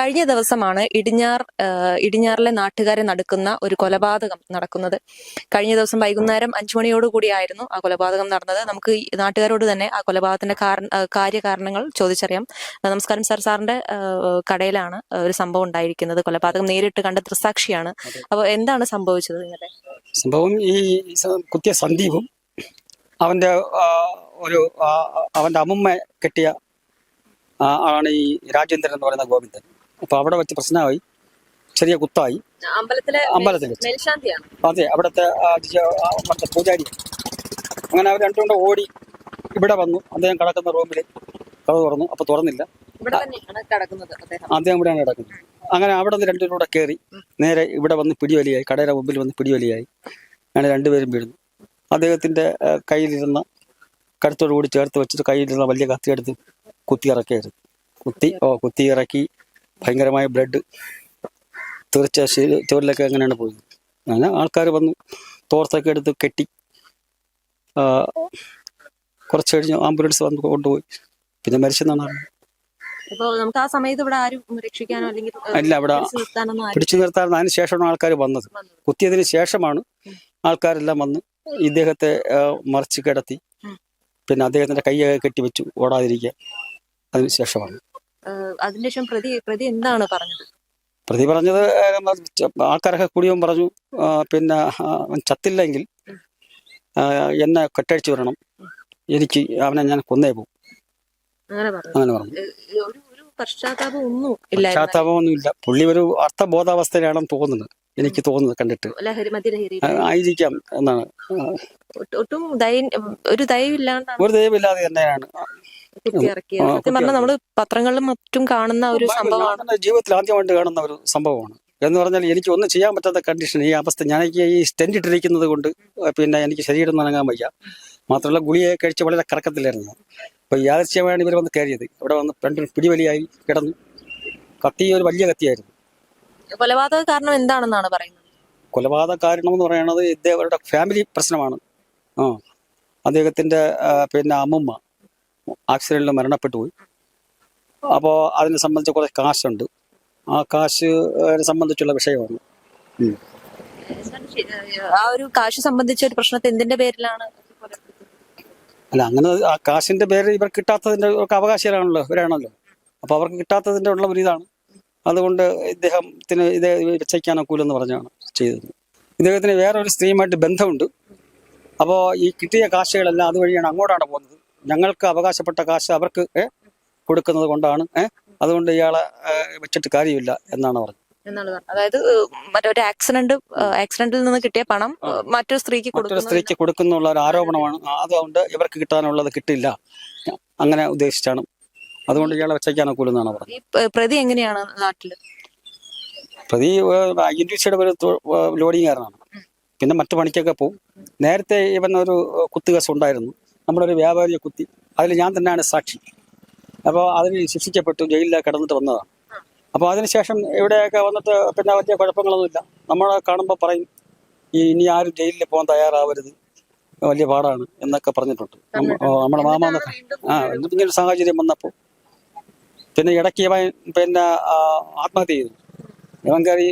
കഴിഞ്ഞ ദിവസമാണ് ഇടിഞ്ഞാറിലെ നാട്ടുകാരെ നടുക്കുന്ന ഒരു കൊലപാതകം നടക്കുന്നത്. കഴിഞ്ഞ ദിവസം വൈകുന്നേരം 5 മണിയോടുകൂടിയായിരുന്നു ആ കൊലപാതകം നടന്നത്. നമുക്ക് നാട്ടുകാരോട് തന്നെ ആ കൊലപാതകത്തിന്റെ കാര്യകാരണങ്ങൾ ചോദിച്ചറിയാം. നമസ്കാരം സാർ. സാറിന്റെ കടയിലാണ് ഒരു സംഭവം ഉണ്ടായിരിക്കുന്നത്. കൊലപാതകം നേരിട്ട് കണ്ട ദൃക്സാക്ഷിയാണ്. അപ്പോൾ എന്താണ് സംഭവിച്ചത്? ഇന്നലെ സംഭവം ഈ കുത്തിയ സന്ദീപും അവന്റെ അവന്റെ അമ്മുമ്മ കെട്ടിയ ആണ് ഈ രാജേന്ദ്രൻ എന്ന് പറയുന്ന ഗോവിന്ദൻ. അപ്പൊ അവിടെ വെച്ച് പ്രശ്നമായി, ചെറിയ കുത്തായി അമ്പലത്തിൽ അതെ, അവിടുത്തെ പൂജാരി. അങ്ങനെ അവർ രണ്ടും കൂടെ ഓടി ഇവിടെ വന്നു. അദ്ദേഹം കിടക്കുന്ന റൂമിൽ കഥ തുറന്നു. അപ്പൊ തുറന്നില്ല, അദ്ദേഹം ഇവിടെയാണ് കിടക്കുന്നത്. അങ്ങനെ അവിടെ നിന്ന് രണ്ടുപേരും കൂടെ കയറി നേരെ ഇവിടെ വന്ന് പിടിവലിയായി, കടയുടെ മുമ്പിൽ വന്ന് പിടിവലിയായി. അങ്ങനെ രണ്ടുപേരും വീഴുന്നു. അദ്ദേഹത്തിന്റെ കയ്യിലിരുന്ന കഴുത്തോട് കൂടി ചേർത്ത് വെച്ചിട്ട് കയ്യിലിരുന്ന വലിയ കത്തിയെടുത്ത് കുത്തി ഇറക്കിയായിരുന്നു. കുത്തി ഇറക്കി ഭയങ്കരമായ ബ്ലഡ് തീർച്ച ചോറിലൊക്കെ അങ്ങനെയാണ് പോയത്. അങ്ങനെ ആൾക്കാർ വന്നു തോർത്തൊക്കെ എടുത്ത് കെട്ടി. കുറച്ച് കഴിഞ്ഞ് ആംബുലൻസ് വന്ന് കൊണ്ടുപോയി. പിന്നെ മരിച്ചെന്നാണ് അറിഞ്ഞത്. നമുക്ക് ആ സമയത്ത് ഇവിടെ ആരും രക്ഷിക്കാനോ അല്ലെങ്കിൽ അല്ല, ഇവിടെ പിടിച്ചു നിർത്താൻ അതിന് ശേഷമാണ് ആൾക്കാർ വന്നത്. കുത്തിയതിന് ശേഷമാണ് ആൾക്കാരെല്ലാം വന്ന് ഇദ്ദേഹത്തെ മറിച്ച് കിടത്തി. പിന്നെ അദ്ദേഹത്തിന്റെ കൈയൊക്കെ കെട്ടിവെച്ചു ഓടാതിരിക്കാൻ. അതിനുശേഷമാണ് അതിനുശേഷം പ്രതി എന്താണ് പറഞ്ഞത്? പ്രതി പറഞ്ഞത് ആൾക്കാരൊക്കെ കൂടിയും പറഞ്ഞു, പിന്നെ ചത്തില്ലെങ്കിൽ എന്നെ കെട്ടഴിച്ചു വരണം, എനിക്ക് അവനെ ഞാൻ കൊന്നേ പോകും. അങ്ങനെ പറഞ്ഞു. പശ്ചാത്താപമൊന്നുമില്ല. പുള്ളി ഒരു അർത്ഥബോധാവസ്ഥയിലാണെന്ന് തോന്നുന്നത്, എനിക്ക് തോന്നുന്നത് കണ്ടിട്ട്. ആയിരിക്കാം എന്നാണ്. ഒരു ദയവില്ലാതെ തന്നെയാണ് നമ്മള് പത്രങ്ങളിലും മറ്റും കാണുന്ന ഒരു സംഭവമാണ്. ജീവിതത്തിൽ ആദ്യമായിട്ട് കാണുന്ന ഒരു സംഭവമാണ്. എന്ന് പറഞ്ഞാൽ എനിക്ക് ഒന്നും ചെയ്യാൻ പറ്റാത്ത കണ്ടീഷൻ, ഈ അവസ്ഥ. ഞാൻ ഈ സ്റ്റെന്റ് ഇട്ടിരിക്കുന്നത് കൊണ്ട് പിന്നെ എനിക്ക് ശരീരം നനങ്ങാൻ വയ്യ. മാത്രമല്ല ഗുളിയെ കഴിച്ച് വളരെ കറക്കത്തിലായിരുന്നു. അപ്പൊ യാദൃശ്യമായാണ് ഇവർ വന്ന് കയറിയത്. ഇവിടെ വന്ന് രണ്ടും പിടിവലിയായി കിടന്നു. കത്തി ഒരു വലിയ കത്തിയായിരുന്നു. കൊലപാതക കാരണം എന്താണെന്നാണ് പറയുന്നത്? കൊലപാതക കാരണം എന്ന് പറയുന്നത് ഇദ്ദേഹരുടെ ഫാമിലി പ്രശ്നമാണ്. അദ്ദേഹത്തിന്റെ പിന്നെ അമ്മുമ്മ ആക്സിഡന്റിൽ മരണപ്പെട്ടു പോയി. അപ്പോൾ അതിനെ സംബന്ധിച്ച് കുറേ കാശുണ്ട്. ആ കാശ് സംബന്ധിച്ചുള്ള വിഷയമാണ്. ആ ഒരു കാശ് സംബന്ധിച്ച ഒരു പ്രശ്നത്തെ എന്തിന്റെ പേരിലാണ്? അല്ല, അങ്ങനെ ആ കാശിന്റെ പേര് ഇവർ കിട്ടാത്തതിന്റെ അവകാശികളാണല്ലോ, ഇവരാണല്ലോ. അപ്പൊ അവർക്ക് കിട്ടാത്തതിന്റെ ഉള്ള ഒരു ഇതാണ്. അതുകൊണ്ട് ഇദ്ദേഹത്തിന് ഇത് വെച്ചയ്ക്കാനൊക്കൂലെന്ന് പറഞ്ഞാണ് ചെയ്തത്. ഇദ്ദേഹത്തിന് വേറെ ഒരു സ്ത്രീയുമായിട്ട് ബന്ധമുണ്ട്. അപ്പോൾ ഈ കിട്ടിയ കാശുകളെല്ലാം അതുവഴിയാണ് അങ്ങോട്ടാണ് പോകുന്നത്. ഞങ്ങൾക്ക് അവകാശപ്പെട്ട കാശ് അവർക്ക് കൊടുക്കുന്നത് കൊണ്ടാണ്. അതുകൊണ്ട് ഇയാളെ വെച്ചിട്ട് കാര്യമില്ല എന്നാണ് പറഞ്ഞത്. അതായത് മറ്റൊരു ആക്സിഡന്റിൽ നിന്ന് കിട്ടിയ പണം മറ്റൊരു സ്ത്രീക്ക് കൊടുക്കുന്നുള്ള ഒരു ആരോപണമാണ്. അതുകൊണ്ട് ഇവർക്ക് കിട്ടാനുള്ളത് കിട്ടില്ല, അങ്ങനെ ഉദ്ദേശിച്ചാണ്. അതുകൊണ്ട് ഇയാളെ വെച്ചയ്ക്കാനൊക്കൂലെന്നാണ് പറഞ്ഞത്. പ്രതി എങ്ങനെയാണ് നാട്ടില്? പ്രതി INTCയുടെ ഒരു ലോഡിങ്ങുകാരനാണ്. പിന്നെ മറ്റു പണിക്കൊക്കെ പോകും. നേരത്തെ ഇവൻ ഒരു കുത്തുകേസ് ഉണ്ടായിരുന്നു. നമ്മുടെ ഒരു വ്യാപാരിയെ കുത്തി. അതിൽ ഞാൻ തന്നെയാണ് സാക്ഷി. അപ്പോൾ അതിന് ശിക്ഷിക്കപ്പെട്ടു, ജയിലിലേക്ക് കടന്നിട്ട് വന്നതാണ്. അപ്പോൾ അതിനുശേഷം ഇവിടെയൊക്കെ വന്നിട്ട് പിന്നെ വലിയ കുഴപ്പങ്ങളൊന്നുമില്ല. നമ്മളെ കാണുമ്പോൾ പറയും, ഇനി ആരും ജയിലിൽ പോകാൻ തയ്യാറാവരുത്, വലിയ പാടാണ് എന്നൊക്കെ പറഞ്ഞിട്ടുണ്ട്. നമ്മുടെ മാമാന്നൊക്കെ ഇങ്ങനെ ഒരു സാഹചര്യം വന്നപ്പോൾ പിന്നെ ഇടയ്ക്ക് ഇവൻ പിന്നെ ആത്മഹത്യ ചെയ്തു. ഇവൻ കയറി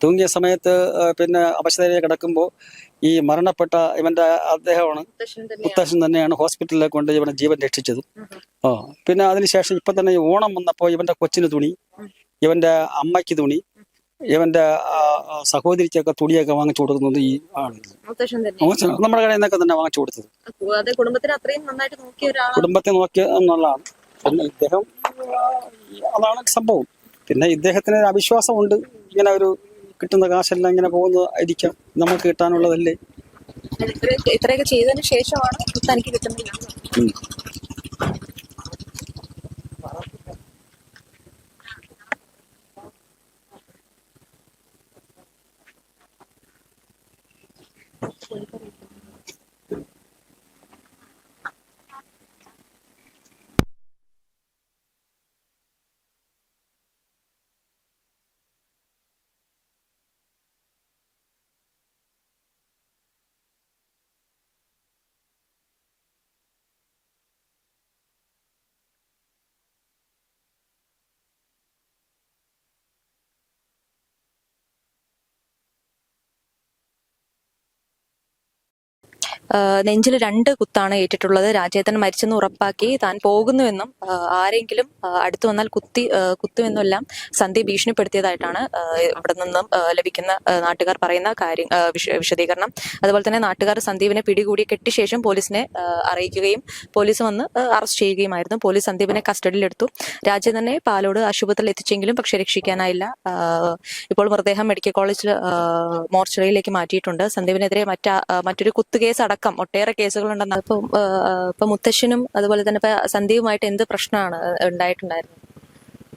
തൂങ്ങിയ സമയത്ത് പിന്നെ അവശതയിൽ കിടക്കുമ്പോൾ ഈ മരണപ്പെട്ട ഇവന്റെ അദ്ദേഹമാണ്, മുത്തശ്ശൻ തന്നെയാണ് ഹോസ്പിറ്റലിലേക്ക് കൊണ്ട് ഇവന്റെ ജീവൻ രക്ഷിച്ചത്. പിന്നെ അതിനുശേഷം ഇപ്പൊ തന്നെ ഓണം വന്നപ്പോൾ ഇവന്റെ കൊച്ചിന് തുണി, ഇവന്റെ അമ്മയ്ക്ക് തുണി, ഇവന്റെ സഹോദരിക്കൊക്കെ തുണിയൊക്കെ വാങ്ങിച്ചു കൊടുക്കുന്നത് ഈ ആളുകൾ. നമ്മുടെ കടയിൽ നിന്നൊക്കെ തന്നെ വാങ്ങിച്ചു കൊടുത്തത്. കുടുംബത്തെ നോക്കിയ എന്നുള്ളതാണ്. പിന്നെ ഇദ്ദേഹം അതാണ് സംഭവം. പിന്നെ ഇദ്ദേഹത്തിന് ഒരു അവിശ്വാസമുണ്ട്, ഇങ്ങനെ ഒരു കിട്ടുന്ന കാശെല്ലാം ഇങ്ങനെ പോകുന്നതായിരിക്കാം, നമുക്ക് കിട്ടാനുള്ളതല്ലേ. ഇത്രയൊക്കെ ചെയ്തതിന് ശേഷമാണ് തനിക്ക് കിട്ടുന്നത്. നെഞ്ചിൽ 2 കുത്താണ് ഏറ്റിട്ടുള്ളത്. രാജേന്ദ്രൻ മരിച്ചെന്ന് ഉറപ്പാക്കി താൻ പോകുന്നുവെന്നും ആരെങ്കിലും അടുത്തു വന്നാൽ കുത്തുമെന്നെല്ലാം സന്ദീപ് ഭീഷണിപ്പെടുത്തിയതായിട്ടാണ് ഇവിടെ നിന്നും ലഭിക്കുന്ന നാട്ടുകാർ പറയുന്ന കാര്യം വിശദീകരണം. അതുപോലെ തന്നെ നാട്ടുകാർ സന്ദീപിനെ പിടികൂടി കെട്ടിയ ശേഷം പോലീസിനെ അറിയിക്കുകയും പോലീസ് വന്ന് അറസ്റ്റ് ചെയ്യുകയുമായിരുന്നു. പോലീസ് സന്ദീപിനെ കസ്റ്റഡിയിലെടുത്തു. രാജേന്ദ്രനെ പാലോട് ആശുപത്രിയിൽ എത്തിച്ചെങ്കിലും പക്ഷെ രക്ഷിക്കാനായില്ല. ഇപ്പോൾ മൃതദേഹം മെഡിക്കൽ കോളേജിൽ മോർച്ചറിയിലേക്ക് മാറ്റിയിട്ടുണ്ട്. സന്ദീപിനെതിരെ മറ്റൊരു കുത്തുകേസ് അടക്കം ഒട്ടേറെ കേസുകളുണ്ടെന്ന്. ഇപ്പൊ മുത്തശ്ശനും അതുപോലെ തന്നെ ഇപ്പൊ സന്ദീപുമായിട്ട് എന്ത് പ്രശ്നമാണ് ഉണ്ടായിട്ടുണ്ടായിരുന്നത്?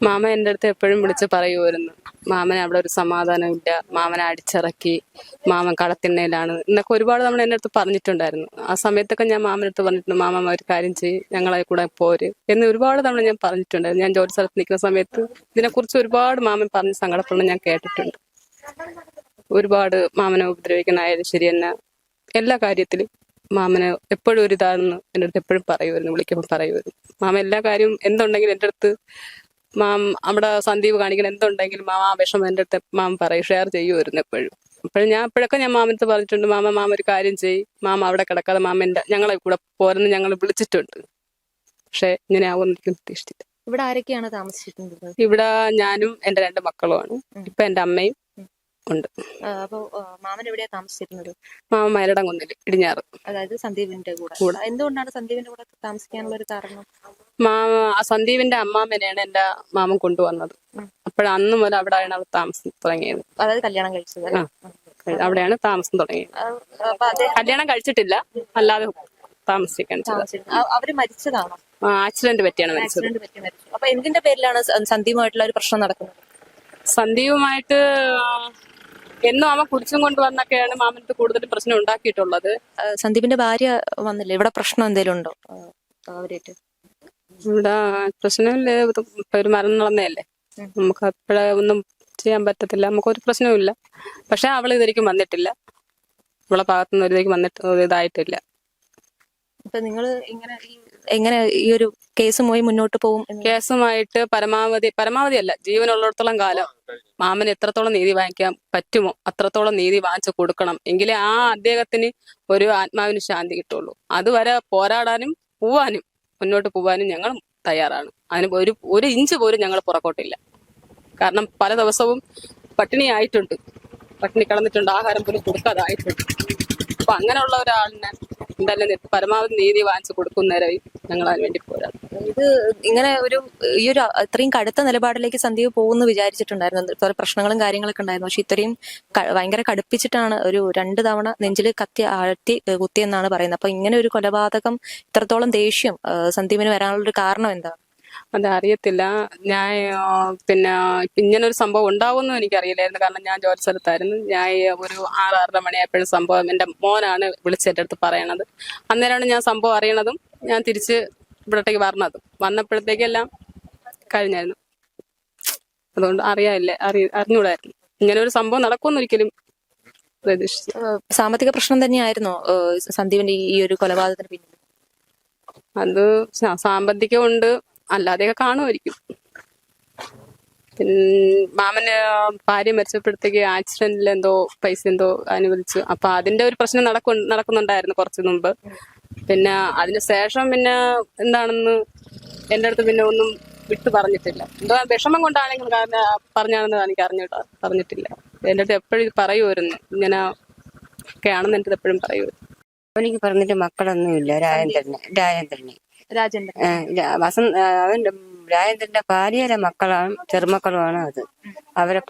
മാമ എൻ്റെ അടുത്ത് എപ്പോഴും വിളിച്ച് പറയുമായിരുന്നു, മാമനെ അവിടെ ഒരു സമാധാനമില്ല, മാമനെ അടിച്ചിറക്കി, മാമൻ കളത്തിണ്ണയിലാണ് എന്നൊക്കെ ഒരുപാട് നമ്മൾ എൻ്റെ അടുത്ത് പറഞ്ഞിട്ടുണ്ടായിരുന്നു. ആ സമയത്തൊക്കെ ഞാൻ മാമൻ്റെ അടുത്ത് പറഞ്ഞിട്ടുണ്ട്, മാമ ഒരു കാര്യം ചെയ്യും, ഞങ്ങളെ കൂടെ പോര് എന്ന് ഒരുപാട് തവണ ഞാൻ പറഞ്ഞിട്ടുണ്ടായിരുന്നു. ഞാൻ ജോലി സ്ഥലത്ത് നിൽക്കുന്ന സമയത്ത് ഇതിനെക്കുറിച്ച് ഒരുപാട് മാമൻ പറഞ്ഞ് സങ്കടപ്പെടുന്നത് ഞാൻ കേട്ടിട്ടുണ്ട്. ഒരുപാട് മാമനെ ഉപദ്രവിക്കുന്നതായാലും ശരി തന്നെ എല്ലാ കാര്യത്തിലും മാമന് എപ്പോഴും ഒരു ഇതാണെന്ന് എൻ്റെ അടുത്ത് എപ്പോഴും പറയുമായിരുന്നു, വിളിക്കുമ്പോൾ പറയുമായിരുന്നു. മാമ എല്ലാ കാര്യവും എന്തുണ്ടെങ്കിലും എൻ്റെ അടുത്ത് അവിടെ സന്ദീപ് കാണിക്കണം എന്തുണ്ടെങ്കിലും മാമ ആ വിഷമം എൻ്റെ അടുത്ത് മാമ പറയും, ഷെയർ ചെയ്യുമായിരുന്നു എപ്പോഴും. അപ്പോഴൊക്കെ ഞാൻ മാമനടുത്ത് പറഞ്ഞിട്ടുണ്ട്, മാമ ഒരു കാര്യം ചെയ്യും, മാമ അവിടെ കിടക്കാതെ മാമ ഞങ്ങളെ കൂടെ പോരെന്ന് ഞങ്ങൾ വിളിച്ചിട്ടുണ്ട്. പക്ഷെ ഇങ്ങനെ ആവുമെന്ന് എനിക്ക് പ്രതീക്ഷിച്ചില്ല. ഇവിടെ ആരൊക്കെയാണ് താമസിക്കുന്നത്? ഇവിടെ ഞാനും എൻ്റെ 2 മക്കളുമാണ്. ഇപ്പൊ എൻ്റെ അമ്മയും ഉണ്ട്. അപ്പൊ മാമൻ എവിടെയാ താമസിച്ചിരുന്നത്? മാമ മരടംകുന്നിൽ ഇടിഞ്ഞാറ്. അതായത് സന്ദീപിന്റെ കൂടെ. എന്തുകൊണ്ടാണ് സന്ദീപിന്റെ കൂടെ താമസിക്കാനുള്ള ഒരു കാരണം? സന്ദീപിന്റെ അമ്മാമ്മനെയാണ് എന്റെ മാമൻ കൊണ്ടുവന്നത്. അപ്പോഴന്ന് മുതൽ അവിടെയാണ് അവർ താമസം തുടങ്ങിയത്. അതായത് കല്യാണം കഴിച്ചത്? അവിടെയാണ് താമസം തുടങ്ങിയത്. കല്യാണം കഴിച്ചിട്ടില്ല, അല്ലാതെ താമസിക്കാൻ. അവര് മരിച്ചതാണോ? ആക്സിഡന്റ് പറ്റിയാണ് മരിച്ചത്. അപ്പൊ എന്തിന്റെ പേരിലാണ് സന്ദീപുമായിട്ടുള്ള ഒരു പ്രശ്നം നടക്കുന്നത്? സന്ദീപുമായിട്ട് എന്നും അവൻ കുടിച്ചും കൊണ്ടുവന്നൊക്കെയാണ് മാമനത്ത് കൂടുതൽ പ്രശ്നം ഉണ്ടാക്കിയിട്ടുള്ളത്. സന്ദീപിന്റെ ഭാര്യ വന്നില്ലേ? ഇവിടെ പ്രശ്നം എന്തെങ്കിലും ഉണ്ടോ അവരായിട്ട്? ഇവിടെ പ്രശ്നമില്ല. ഒരു മരണം നടന്നതല്ലേ, നമുക്ക് അപ്പോഴ ഒന്നും ചെയ്യാൻ പറ്റത്തില്ല. നമുക്കൊരു പ്രശ്നവുമില്ല. പക്ഷെ അവൾ ഇതുവരെയ്ക്കും വന്നിട്ടില്ല, അവളെ ഭാഗത്തുനിന്ന് ഒരിതേക്കും വന്നിട്ട് ഇതായിട്ടില്ല. ഇപ്പൊ നിങ്ങൾ എങ്ങനെ ഈ ഒരു കേസുമായി മുന്നോട്ട് പോകും? കേസുമായിട്ട് പരമാവധി അല്ല, ജീവനുള്ളിടത്തോളം കാലം മാമന് എത്രത്തോളം നീതി വാങ്ങിക്കാൻ പറ്റുമോ അത്രത്തോളം നീതി വാങ്ങിച്ചു കൊടുക്കണം. എങ്കിലേ ആ അദ്ദേഹത്തിന് ഒരു ആത്മാവിന് ശാന്തി കിട്ടുള്ളൂ. അതുവരെ പോരാടാനും മുന്നോട്ട് പോവാനും ഞങ്ങൾ തയ്യാറാണ്. അതിന് ഒരു ഇഞ്ച് പോലും ഞങ്ങൾ പുറകോട്ടില്ല. കാരണം പല ദിവസവും പട്ടിണി കിടന്നിട്ടുണ്ട്, ആഹാരം പോലും കൊടുക്കാതായിട്ടുണ്ട്. അപ്പൊ അങ്ങനെയുള്ള ഒരാളിനെ എന്തായാലും പരമാവധി നീതി വാങ്ങിച്ചു കൊടുക്കുന്നവരായി ഞങ്ങൾ അതിന് വേണ്ടി പോരാടും. ഇത് ഇങ്ങനെ ഈ ഒരു ഇത്രയും കടുത്ത നിലപാടിലേക്ക് സന്ദീപ് പോകുമെന്ന് വിചാരിച്ചിട്ടുണ്ടായിരുന്നു. ഇത്ര പ്രശ്നങ്ങളും കാര്യങ്ങളൊക്കെ ഉണ്ടായിരുന്നു. പക്ഷെ ഇത്രയും ഭയങ്കര കടുപ്പിച്ചിട്ടാണ് 2 തവണ നെഞ്ചിൽ കുത്തിയെന്നാണ് പറയുന്നത്. അപ്പൊ ഇങ്ങനെ ഒരു കൊലപാതകം, ഇത്രത്തോളം ദേഷ്യം സന്ദീപിന് വരാനുള്ള ഒരു കാരണം എന്താണ്? അതറിയത്തില്ല. ഞാൻ ഇങ്ങനൊരു സംഭവം ഉണ്ടാവുമെന്നും എനിക്കറിയില്ലായിരുന്നു. കാരണം ഞാൻ ജോലി സ്ഥലത്തായിരുന്നു. ഞാൻ ഒരു 6-6:30 മണിയായപ്പോഴും സംഭവം എൻ്റെ മോനാണ് വിളിച്ചെൻ്റെ അടുത്ത് പറയണത്. അന്നേരമാണ് ഞാൻ സംഭവം അറിയണതും ഞാൻ തിരിച്ച് ഇവിടത്തേക്ക് വന്നപ്പോഴത്തേക്കെല്ലാം കഴിഞ്ഞായിരുന്നു. അതുകൊണ്ട് അറിഞ്ഞൂടായിരുന്നു ഇങ്ങനെ ഒരു സംഭവം നടക്കുമെന്ന് ഒരിക്കലും പ്രതീക്ഷിച്ചു. സാമ്പത്തിക പ്രശ്നം തന്നെയായിരുന്നോ സന്ദീപിന്റെ ഈ ഒരു കൊലപാതകത്തിന് പിന്നിൽ? അത് സാമ്പത്തികമുണ്ട്, അല്ലാതെയൊക്കെ കാണുമായിരിക്കും. പിന്നെ മാമന് ഭാര്യ മരിച്ചപ്പോഴത്തേക്ക് ആക്സിഡന്റിൽ പൈസ അനുവദിച്ചു. അപ്പൊ അതിന്റെ ഒരു പ്രശ്നം നടക്കുന്നുണ്ടായിരുന്നു കുറച്ചു മുമ്പ്. പിന്നെ അതിന് ശേഷം എന്താണെന്ന് എന്റെ അടുത്ത് ഒന്നും വിട്ടു പറഞ്ഞിട്ടില്ല. എന്തോ വിഷമം കൊണ്ടാണെങ്കിൽ പറഞ്ഞാണെന്ന് എനിക്ക് പറഞ്ഞിട്ടില്ല. എന്റെ അടുത്ത് എപ്പോഴും പറയുമായിരുന്നു, ഇങ്ങനെ ഒക്കെ ആണെന്ന് എന്റെ അടുത്ത് എപ്പോഴും പറയുമായിരുന്നു. എനിക്ക് പറഞ്ഞിട്ട് മക്കളൊന്നുമില്ല. രാജേന്ദ്രന്റെ ഭാര്യയുടെ ചെറുമക്കളുമാണ് അത്. അവരെ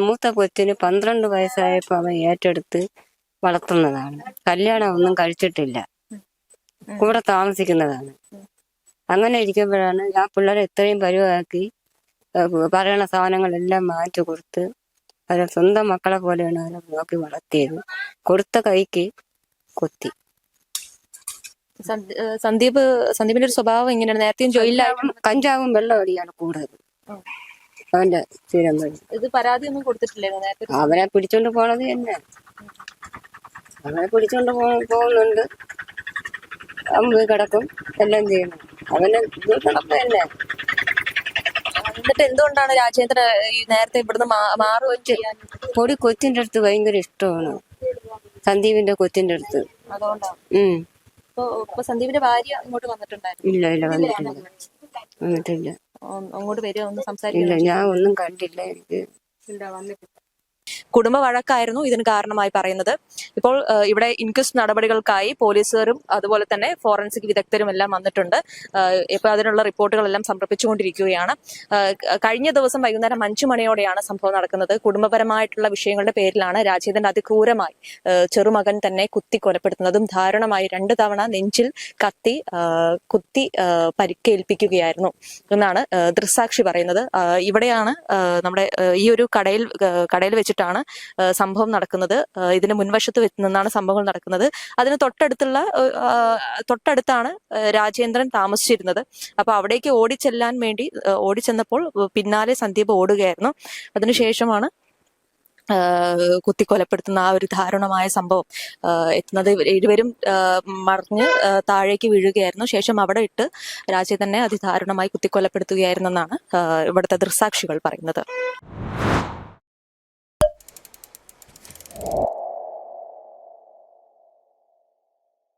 മൂത്ത കൊച്ചിന് 12 വയസ്സായപ്പോ അവൻ ഏറ്റെടുത്ത് വളർത്തുന്നതാണ്. കല്യാണം ഒന്നും കഴിച്ചിട്ടില്ല, കൂടെ താമസിക്കുന്നതാണ്. അങ്ങനെ ഇരിക്കുമ്പോഴാണ് ആ പിള്ളേരെ ഇത്രയും പരുവാക്കി പറയണ സാധനങ്ങളെല്ലാം മാറ്റി കൊടുത്ത് അവരെ സ്വന്തം മക്കളെ പോലെയാണ് അവരെ നോക്കി വളർത്തിയത്. കൊടുത്ത കൈക്ക് കൊത്തി. സന്ദീപിന്റെ ഒരു സ്വഭാവം എങ്ങനെയാണ്? നേരത്തെയും ജോലിയിലായിരുന്നു. കഞ്ചാവും വെള്ളമടിയാണ് കൂടുതൽ അവന്റെ സ്ഥിരം വഴി. ഇത് പരാതി ഒന്നും കൊടുത്തിട്ടില്ലായിരുന്നു നേരത്തെ? അവനെ പിടിച്ചോണ്ട് പോണത് തന്നെ, അവനെ പിടിച്ചോണ്ട് പോകുന്നുണ്ട്. അവൻ പോയി കിടക്കും, എല്ലാം ചെയ്യണം. അവനെ കിടപ്പ് തന്നെ. എന്നിട്ട് എന്തുകൊണ്ടാണ് രാജേന്ദ്രൻ നേരത്തെ ഇവിടുന്ന് മാറുകയും ചെയ്യാൻ? കൊച്ചിന്റെ അടുത്ത് ഭയങ്കര ഇഷ്ടമാണ്. സന്ദീപിന്റെ കൊച്ചിന്റെ അടുത്ത് അതുകൊണ്ടാണ്. ഉം. ഇപ്പൊ സന്ദീപിന്റെ ഭാര്യ ഇങ്ങോട്ട് വന്നിട്ടുണ്ടായിരുന്നു. ഇല്ല വന്നിട്ടില്ല. അങ്ങോട്ട് വരിക ഒന്ന് ഇല്ല, സംസാരിക്കില്ല. ഞാൻ ഒന്നും കണ്ടില്ല. എനിക്ക് കുടുംബ വഴക്കായിരുന്നു ഇതിന് കാരണമായി പറയുന്നത്. ഇപ്പോൾ ഇവിടെ ഇൻക്വസ്റ്റ് നടപടികൾക്കായി പോലീസുകാരും അതുപോലെ തന്നെ ഫോറൻസിക് വിദഗ്ധരും എല്ലാം വന്നിട്ടുണ്ട്. ഇപ്പോൾ അതിനുള്ള റിപ്പോർട്ടുകളെല്ലാം സമർപ്പിച്ചുകൊണ്ടിരിക്കുകയാണ്. കഴിഞ്ഞ ദിവസം വൈകുന്നേരം 5 മണിയോടെയാണ് സംഭവം നടക്കുന്നത്. കുടുംബപരമായിട്ടുള്ള വിഷയങ്ങളുടെ പേരിലാണ് രാജേന്ദ്രൻ അതിക്രൂരമായി ചെറുമകൻ തന്നെ കുത്തി കൊലപ്പെടുത്തുന്നതും ദാരുണമായി 2 തവണ നെഞ്ചിൽ കുത്തി പരിക്കേൽപ്പിക്കുകയായിരുന്നു എന്നാണ് ദൃക്സാക്ഷി പറയുന്നത്. ഇവിടെയാണ് നമ്മുടെ ഈ ഒരു കടയിൽ വെച്ചിട്ടാണ് സംഭവം നടക്കുന്നത്. ഇതിന് മുൻവശത്ത് നിന്നാണ് സംഭവങ്ങൾ നടക്കുന്നത്. അതിന് തൊട്ടടുത്താണ് രാജേന്ദ്രൻ താമസിച്ചിരുന്നത്. അപ്പൊ അവിടേക്ക് ഓടിച്ചെന്നപ്പോൾ പിന്നാലെ സന്ദീപ് ഓടുകയായിരുന്നു. അതിനുശേഷമാണ് കുത്തിക്കൊലപ്പെടുത്തുന്ന ആ ഒരു ദാരുണമായ സംഭവം എത്തുന്നത്. ഇരുവരും മറിഞ്ഞ് താഴേക്ക് വീഴുകയായിരുന്നു. ശേഷം അവിടെ ഇട്ട് രാജേന്ദ്രനെ അതിദാരുണമായി കുത്തിക്കൊലപ്പെടുത്തുകയായിരുന്നെന്നാണ് ഇവിടുത്തെ ദൃക്സാക്ഷികൾ പറയുന്നത്.